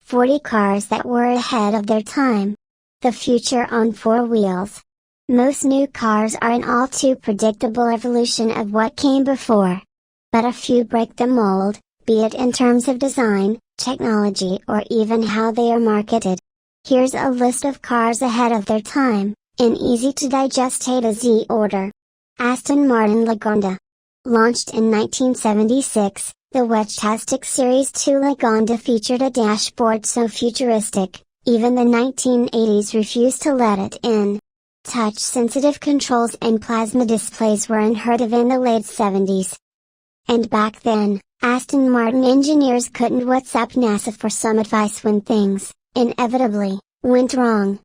40 cars that were ahead of their time. The future on four wheels. Most new cars are an all too predictable evolution of what came before. But a few break the mold, be it in terms of design, technology or even how they are marketed. Here's a list of cars ahead of their time, in easy to digest A to Z order. Aston Martin Lagonda. Launched in 1976, the Wechtastic Series 2 Lagonda featured a dashboard so futuristic, even the 1980s refused to let it in. Touch-sensitive controls and plasma displays were unheard of in the late 70s. And back then, Aston Martin engineers couldn't WhatsApp NASA for some advice when things, inevitably, went wrong.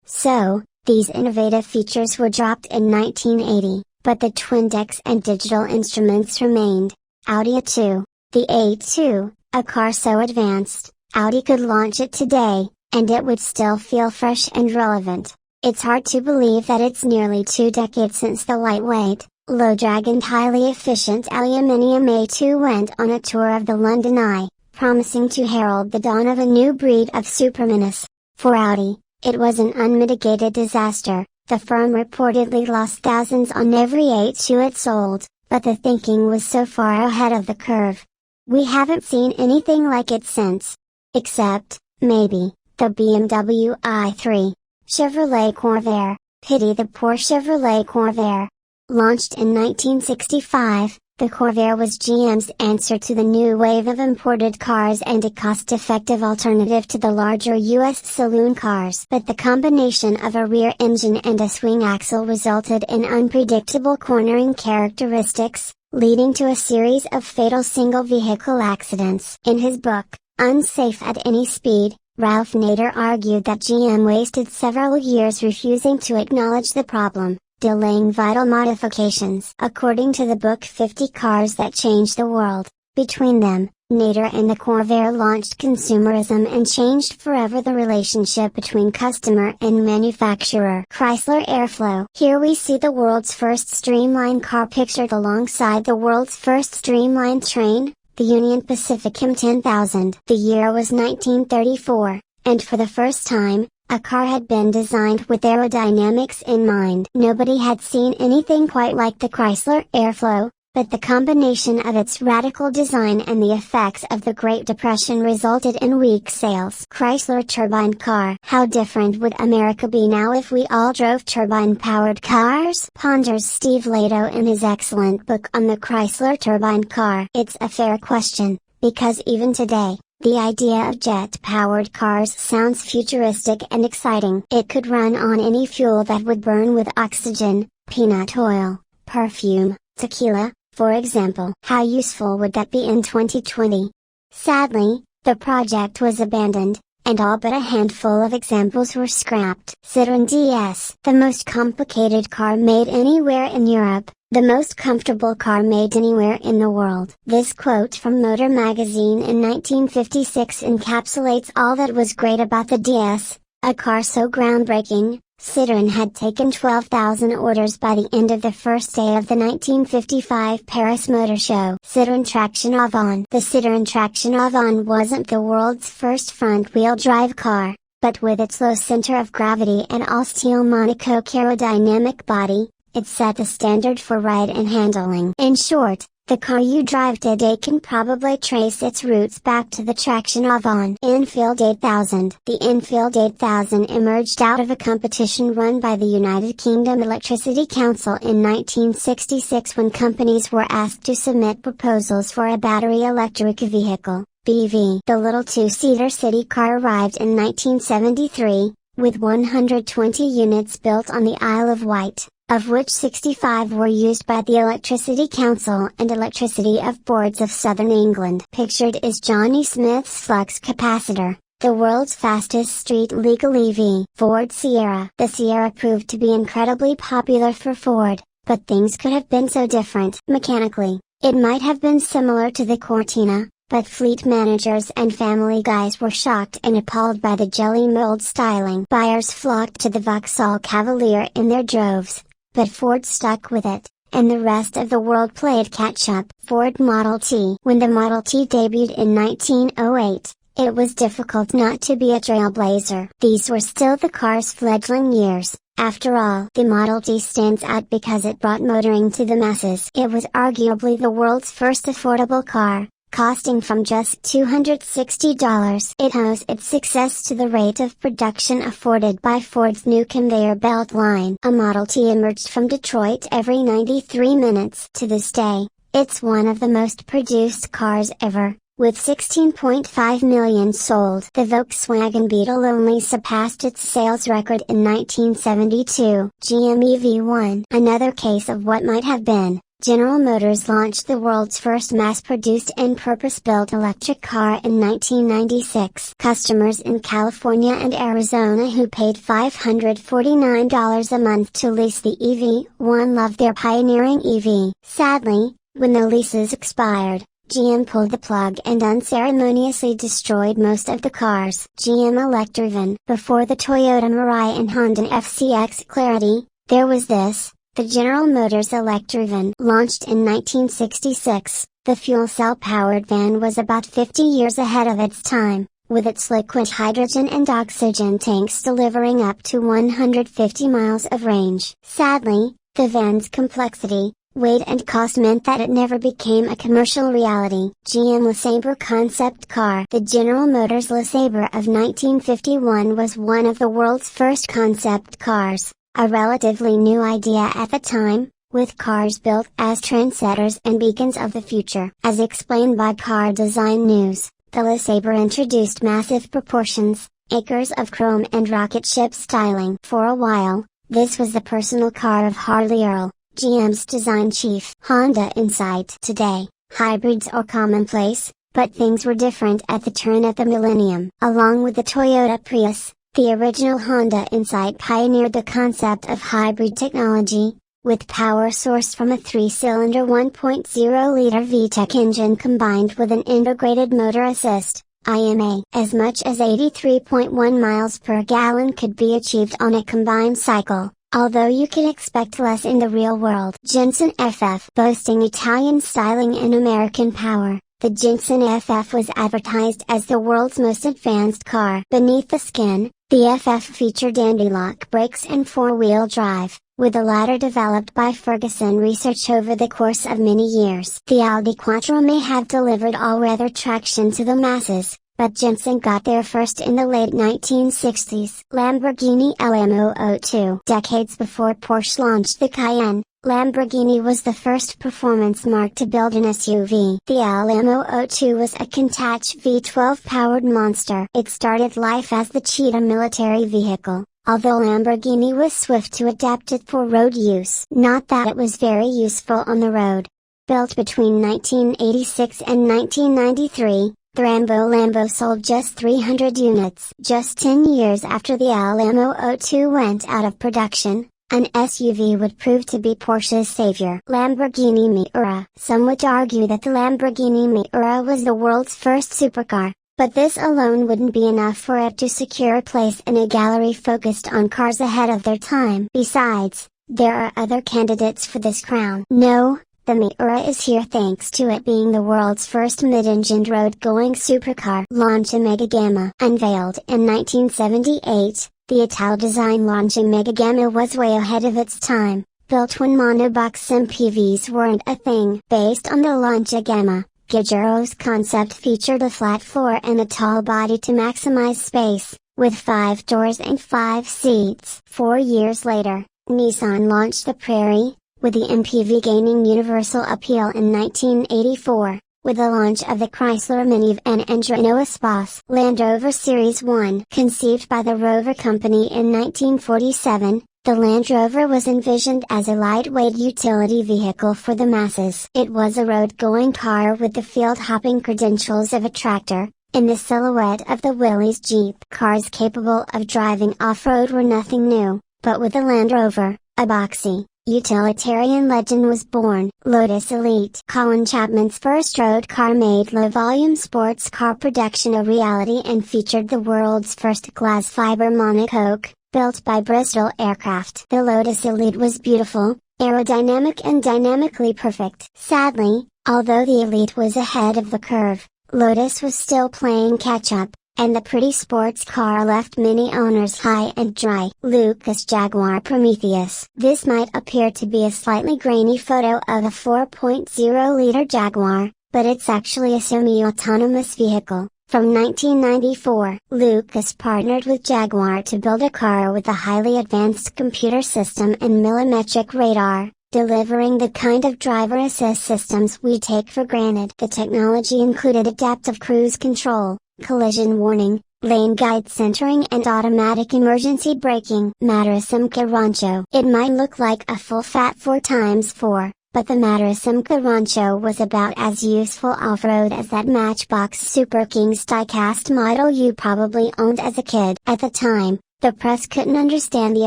So, these innovative features were dropped in 1980, but the twin decks and digital instruments remained. Audi A2, the A2, a car so advanced, Audi could launch it today, and it would still feel fresh and relevant. It's hard to believe that it's nearly 2 decades since the lightweight, low-drag and highly efficient aluminium A2 went on a tour of the London Eye, promising to herald the dawn of a new breed of supermenace. For Audi, it was an unmitigated disaster. The firm reportedly lost thousands on every A2 it sold, but the thinking was so far ahead of the curve. We haven't seen anything like it since. Except, maybe, the BMW i3. Chevrolet Corvair, pity the poor Chevrolet Corvair. Launched in 1965, the Corvair was GM's answer to the new wave of imported cars and a cost-effective alternative to the larger US saloon cars. But the combination of a rear engine and a swing axle resulted in unpredictable cornering characteristics, leading to a series of fatal single-vehicle accidents. In his book, Unsafe at Any Speed, Ralph Nader argued that GM wasted several years refusing to acknowledge the problem, delaying vital modifications. According to the book 50 Cars That Changed the World, between them, Nader and the Corvair launched consumerism and changed forever the relationship between customer and manufacturer. Chrysler Airflow. Here we see the world's first streamlined car pictured alongside the world's first streamlined train, the Union Pacific M10000. The year was 1934, and for the first time, a car had been designed with aerodynamics in mind. Nobody had seen anything quite like the Chrysler Airflow, but the combination of its radical design and the effects of the Great Depression resulted in weak sales. Chrysler Turbine Car. How different would America be now if we all drove turbine-powered cars? Ponders Steve Lehto in his excellent book on the Chrysler Turbine Car. It's a fair question, because even today, the idea of jet-powered cars sounds futuristic and exciting. It could run on any fuel that would burn with oxygen, peanut oil, perfume, tequila, for example. How useful would that be in 2020? Sadly, the project was abandoned, and all but a handful of examples were scrapped. Citroën DS. The most complicated car made anywhere in Europe, the most comfortable car made anywhere in the world. This quote from Motor Magazine in 1956 encapsulates all that was great about the DS, a car so groundbreaking. Citroën had taken 12,000 orders by the end of the first day of the 1955 Paris Motor Show. Citroën Traction Avant. The Citroën Traction Avant wasn't the world's first front-wheel drive car, but with its low center of gravity and all-steel monocoque aerodynamic body, it set the standard for ride and handling. In short, the car you drive today can probably trace its roots back to the Traction Avant. Enfield 8000. The Enfield 8000 emerged out of a competition run by the United Kingdom Electricity Council in 1966 when companies were asked to submit proposals for a battery electric vehicle, BEV. The little two-seater city car arrived in 1973, with 120 units built on the Isle of Wight, of which 65 were used by the Electricity Council and Electricity of Boards of Southern England. Pictured is Johnny Smith's flux capacitor, the world's fastest street-legal EV. Ford Sierra. The Sierra proved to be incredibly popular for Ford, but things could have been so different. Mechanically, it might have been similar to the Cortina, but fleet managers and Family Guys were shocked and appalled by the jelly mold styling. Buyers flocked to the Vauxhall Cavalier in their droves, but Ford stuck with it, and the rest of the world played catch-up. Ford Model T. When the Model T debuted in 1908, it was difficult not to be a trailblazer. These were still the car's fledgling years. After all, the Model T stands out because it brought motoring to the masses. It was arguably the world's first affordable car, costing from just $260. It owes its success to the rate of production afforded by Ford's new conveyor belt line. A Model T emerged from Detroit every 93 minutes. To this day, it's one of the most produced cars ever, with 16.5 million sold. The Volkswagen Beetle only surpassed its sales record in 1972. GM EV1. Another case of what might have been. General Motors launched the world's first mass-produced and purpose-built electric car in 1996. Customers in California and Arizona who paid $549 a month to lease the EV1 loved their pioneering EV. Sadly, when the leases expired, GM pulled the plug and unceremoniously destroyed most of the cars. GM Electrivan. Before the Toyota Mirai and Honda FCX Clarity, there was this. The General Motors Electrivan. Launched in 1966, the fuel cell-powered van was about 50 years ahead of its time, with its liquid hydrogen and oxygen tanks delivering up to 150 miles of range. Sadly, the van's complexity, weight and cost meant that it never became a commercial reality. GM LeSabre concept car. The General Motors LeSabre of 1951 was one of the world's first concept cars, a relatively new idea at the time, with cars built as trendsetters and beacons of the future. As explained by Car Design News, the LeSabre introduced massive proportions, acres of chrome and rocket ship styling. For a while, this was the personal car of Harley Earl, GM's design chief. Honda Insight. Today, hybrids are commonplace, but things were different at the turn of the millennium. Along with the Toyota Prius, the original Honda Insight pioneered the concept of hybrid technology, with power sourced from a 3-cylinder 1.0-liter VTEC engine combined with an integrated motor assist, IMA. As much as 83.1 miles per gallon could be achieved on a combined cycle, although you can expect less in the real world. Jensen FF. Boasting Italian styling and American power, the Jensen FF was advertised as the world's most advanced car. Beneath the skin, the FF featured anti-lock brakes and four-wheel drive, with the latter developed by Ferguson Research over the course of many years. The Audi Quattro may have delivered all-weather traction to the masses, but Jensen got there first in the late 1960s. Lamborghini LM002. Decades before Porsche launched the Cayenne, Lamborghini was the first performance marque to build an SUV. The LM002 was a Countach V12-powered monster. It started life as the Cheetah military vehicle, although Lamborghini was swift to adapt it for road use. Not that it was very useful on the road. Built between 1986 and 1993, the Lambo sold just 300 units. Just 10 years after the LM002 went out of production, an SUV would prove to be Porsche's savior. Lamborghini Miura. Some would argue that the Lamborghini Miura was the world's first supercar, but this alone wouldn't be enough for it to secure a place in a gallery focused on cars ahead of their time. Besides, there are other candidates for this crown. No, the Miura is here thanks to it being the world's first mid-engined road-going supercar. Lancia Mega Gamma. Unveiled in 1978, the Ital design Lancia Mega Gamma was way ahead of its time, built when monobox MPVs weren't a thing. Based on the Lancia Gamma, Giugiaro's concept featured a flat floor and a tall body to maximize space, with 5 doors and 5 seats. 4 years later, Nissan launched the Prairie, with the MPV gaining universal appeal in 1984, with the launch of the Chrysler minivan and Renault Espace. Land Rover Series 1. Conceived by the Rover Company in 1947, the Land Rover was envisioned as a lightweight utility vehicle for the masses. It was a road-going car with the field-hopping credentials of a tractor, in the silhouette of the Willys Jeep. Cars capable of driving off-road were nothing new, but with the Land Rover, a boxy, utilitarian legend was born. Lotus Elite. Colin Chapman's first road car made low-volume sports car production a reality and featured the world's first glass fiber monocoque, built by Bristol Aircraft. The Lotus Elite was beautiful, aerodynamic and dynamically perfect. Sadly, although the Elite was ahead of the curve, Lotus was still playing catch-up, and the pretty sports car left many owners high and dry. Lucas Jaguar Prometheus. This might appear to be a slightly grainy photo of a 4.0-liter Jaguar, but it's actually a semi-autonomous vehicle. From 1994, Lucas partnered with Jaguar to build a car with a highly advanced computer system and millimetric radar, delivering the kind of driver assist systems we take for granted. The technology included adaptive cruise control, collision warning, lane guide centering and automatic emergency braking. Matasimca Rancho. It might look like a full-fat 4x4, but the Matasimca Rancho was about as useful off-road as that Matchbox Super Kings diecast model you probably owned as a kid. At the time, the press couldn't understand the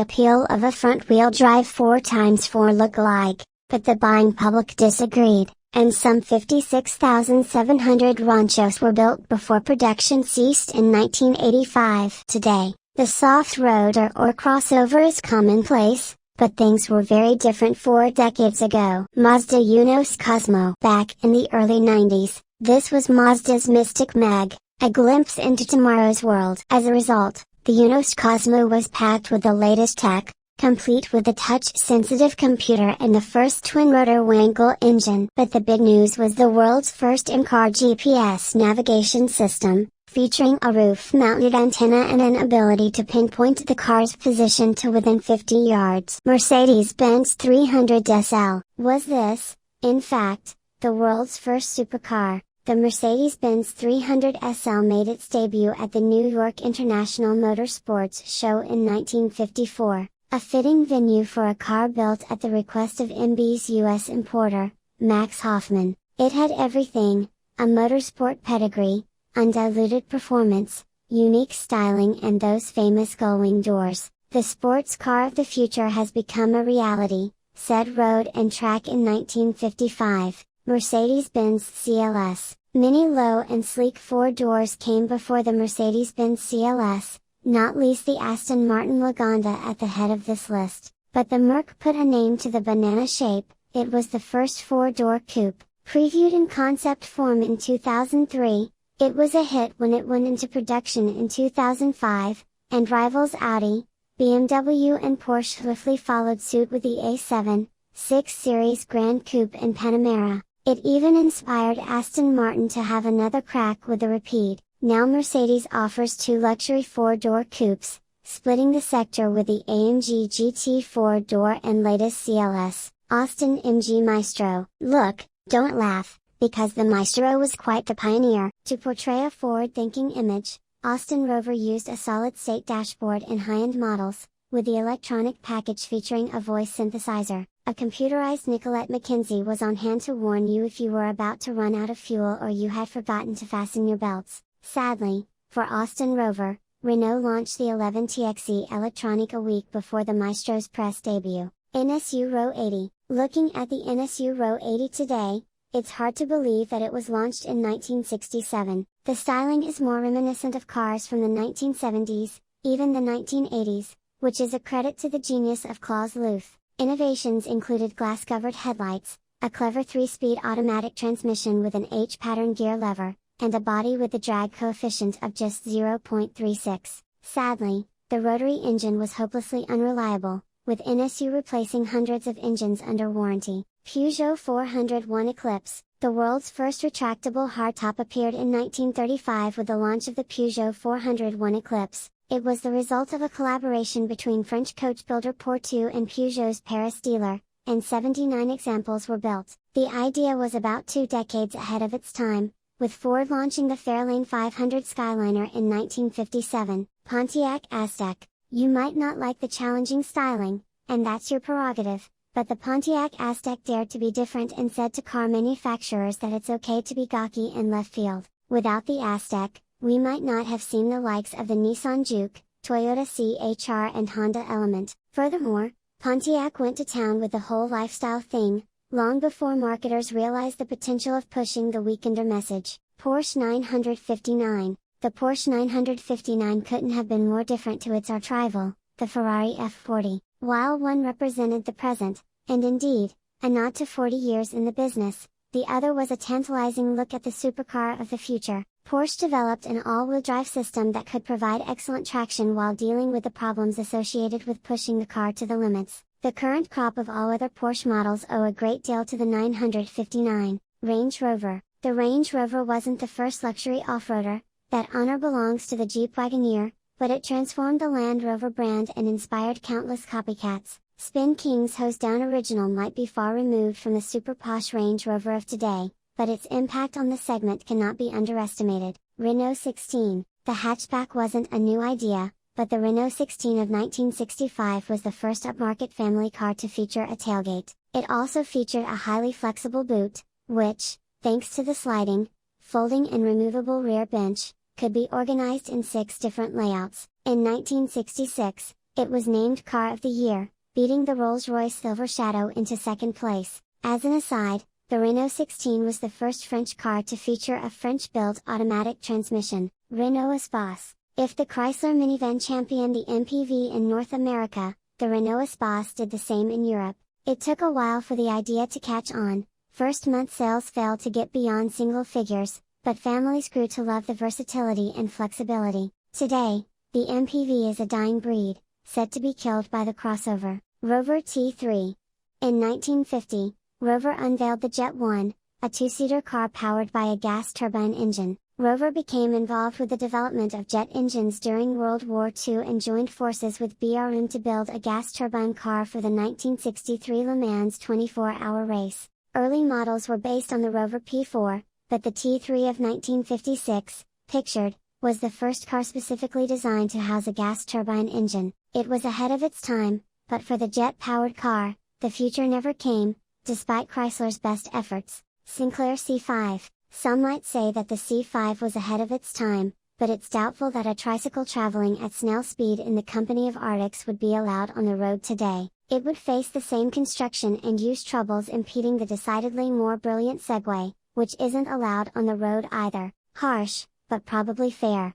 appeal of a front-wheel drive 4x4 look-alike, but the buying public disagreed, and some 56,700 Ranchos were built before production ceased in 1985. Today, the soft roader or crossover is commonplace, but things were very different 4 decades ago. Mazda Unos Cosmo. Back in the early 90s, this was Mazda's Mystic Meg, a glimpse into tomorrow's world. As a result, the Unos Cosmo was packed with the latest tech, complete with a touch-sensitive computer and the first twin-rotor Wankel engine. But the big news was the world's first in-car GPS navigation system, featuring a roof-mounted antenna and an ability to pinpoint the car's position to within 50 yards. Mercedes-Benz 300 SL. Was this, in fact, the world's first supercar? The Mercedes-Benz 300 SL made its debut at the New York International Motorsports Show in 1954, a fitting venue for a car built at the request of MB's U.S. importer, Max Hoffman. It had everything: a motorsport pedigree, undiluted performance, unique styling and those famous gullwing doors. The sports car of the future has become a reality, said Road and Track in 1955. Mercedes-Benz CLS. Many low and sleek 4 doors came before the Mercedes-Benz CLS, not least the Aston Martin Lagonda at the head of this list. But the Merc put a name to the banana shape. It was the first 4-door coupe. Previewed in concept form in 2003, it was a hit when it went into production in 2005, and rivals Audi, BMW and Porsche swiftly followed suit with the A7, 6 Series Grand Coupe and Panamera. It even inspired Aston Martin to have another crack with the Rapide. Now Mercedes offers 2 luxury 4-door coupes, splitting the sector with the AMG GT 4-door and latest CLS, Austin MG Maestro. Look, don't laugh, because the Maestro was quite the pioneer. To portray a forward-thinking image, Austin Rover used a solid-state dashboard in high-end models, with the electronic package featuring a voice synthesizer. A computerized Nicolette McKenzie was on hand to warn you if you were about to run out of fuel or you had forgotten to fasten your belts. Sadly, for Austin Rover, Renault launched the 11TXE Electronic a week before the Maestro's press debut. NSU Row 80. Looking at the NSU Row 80 today, it's hard to believe that it was launched in 1967. The styling is more reminiscent of cars from the 1970s, even the 1980s, which is a credit to the genius of Klaus Luth. Innovations included glass-covered headlights, a clever 3-speed automatic transmission with an H-pattern gear lever, and a body with a drag coefficient of just 0.36. Sadly, the rotary engine was hopelessly unreliable, with NSU replacing hundreds of engines under warranty. Peugeot 401 Eclipse. The world's first retractable hardtop appeared in 1935 with the launch of the Peugeot 401 Eclipse. It was the result of a collaboration between French coach builder Portu and Peugeot's Paris dealer, and 79 examples were built. The idea was about 2 decades ahead of its time, with Ford launching the Fairlane 500 Skyliner in 1957. Pontiac Aztek. You might not like the challenging styling, and that's your prerogative, but the Pontiac Aztek dared to be different and said to car manufacturers that it's okay to be gawky in left field. Without the Aztek, we might not have seen the likes of the Nissan Juke, Toyota CHR and Honda Element. Furthermore, Pontiac went to town with the whole lifestyle thing, long before marketers realized the potential of pushing the weekender message. Porsche 959. The Porsche 959 couldn't have been more different to its arch-rival, the Ferrari F40. While one represented the present, and indeed, a nod to 40 years in the business, The other was a tantalizing look at the supercar of the future. Porsche developed an all-wheel drive system that could provide excellent traction while dealing with the problems associated with pushing the car to the limits. The current crop of all-other Porsche models owe a great deal to the 959 Range Rover. The Range Rover wasn't the first luxury off-roader, that honor belongs to the Jeep Wagoneer, but it transformed the Land Rover brand and inspired countless copycats. Spin King's hose down original might be far removed from the super posh Range Rover of today, but its impact on the segment cannot be underestimated. Renault 16. The hatchback wasn't a new idea, but the Renault 16 of 1965 was the first upmarket family car to feature a tailgate. It also featured a highly flexible boot, which, thanks to the sliding, folding and removable rear bench, could be organized in 6 different layouts. In 1966, it was named Car of the Year, beating the Rolls-Royce Silver Shadow into second place. As an aside, the Renault 16 was the first French car to feature a French-built automatic transmission. Renault Espace. If the Chrysler minivan championed the MPV in North America, the Renault Espace did the same in Europe. It took a while for the idea to catch on. First month sales failed to get beyond single figures, but families grew to love the versatility and flexibility. Today, the MPV is a dying breed, said to be killed by the crossover. Rover T3. In 1950, Rover unveiled the Jet 1, a two-seater car powered by a gas turbine engine. Rover became involved with the development of jet engines during World War II and joined forces with BRM to build a gas turbine car for the 1963 Le Mans 24-hour race. Early models were based on the Rover P4, but the T3 of 1956, pictured, was the first car specifically designed to house a gas turbine engine. It was ahead of its time, but for the jet-powered car, the future never came, despite Chrysler's best efforts. Sinclair C5. Some might say that the C5 was ahead of its time, but it's doubtful that a tricycle traveling at snail speed in the company of Arctics would be allowed on the road today. It would face the same construction and use troubles impeding the decidedly more brilliant Segway, which isn't allowed on the road either. Harsh, but probably fair.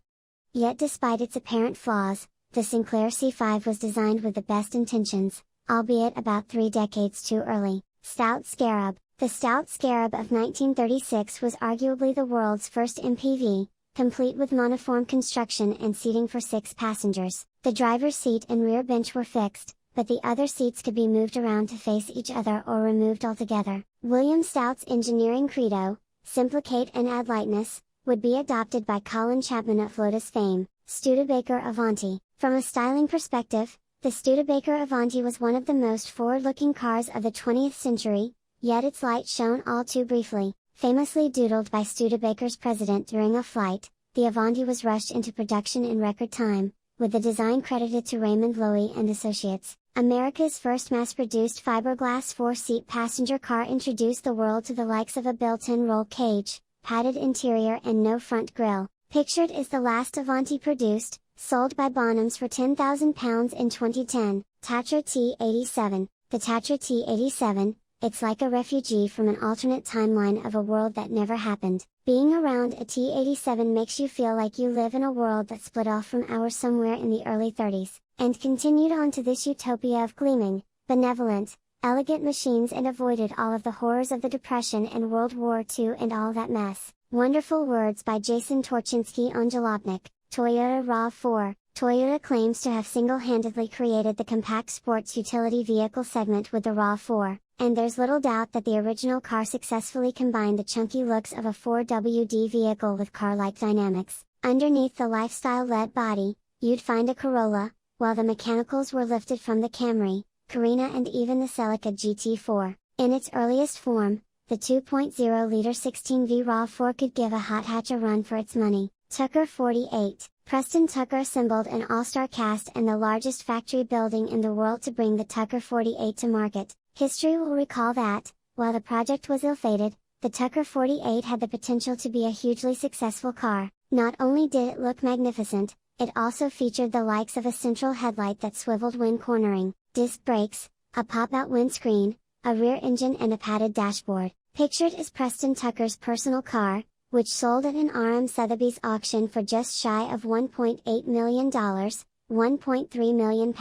Yet despite its apparent flaws, the Sinclair C5 was designed with the best intentions, albeit about 3 decades too early. Stout Scarab. The Stout Scarab of 1936 was arguably the world's first MPV, complete with monoform construction and seating for 6 passengers. The driver's seat and rear bench were fixed, but the other seats could be moved around to face each other or removed altogether. William Stout's engineering credo, simplicate and add lightness, would be adopted by Colin Chapman of Lotus fame. Studebaker Avanti. From a styling perspective, the Studebaker Avanti was one of the most forward-looking cars of the 20th century, yet its light shone all too briefly. Famously doodled by Studebaker's president during a flight, the Avanti was rushed into production in record time, with the design credited to Raymond Loewy and Associates. America's first mass-produced fiberglass 4-seat passenger car introduced the world to the likes of a built-in roll cage, padded interior and no front grille. Pictured is the last Avanti produced, sold by Bonhams for £10,000 in 2010, Tatra T87. The Tatra T87, it's like a refugee from an alternate timeline of a world that never happened. Being around a T87 makes you feel like you live in a world that split off from ours somewhere in the early 30s, and continued on to this utopia of gleaming, benevolent, elegant machines and avoided all of the horrors of the Depression and World War II and all that mess. Wonderful words by Jason Torchinsky on Jalopnik. Toyota RAV4. Toyota claims to have single-handedly created the compact sports utility vehicle segment with the RAV4, and there's little doubt that the original car successfully combined the chunky looks of a 4WD vehicle with car-like dynamics. Underneath the lifestyle-led body, you'd find a Corolla, while the mechanicals were lifted from the Camry, Carina and even the Celica GT4. In its earliest form, the 2.0-liter 16V RAV4 could give a hot hatch a run for its money. Tucker 48. Preston Tucker assembled an all-star cast and the largest factory building in the world to bring the Tucker 48 to market. History will recall that, while the project was ill-fated, the Tucker 48 had the potential to be a hugely successful car. Not only did it look magnificent, it also featured the likes of a central headlight that swiveled when cornering, disc brakes, a pop-out windscreen, a rear engine and a padded dashboard. Pictured is Preston Tucker's personal car, which sold at an RM Sotheby's auction for just shy of $1.8 million, £1.3 million.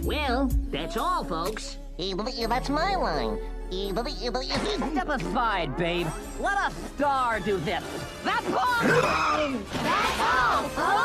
Well, that's all, folks. Hey, that's my line. Step aside, babe. Let a star do this. That's all! That's all, folks!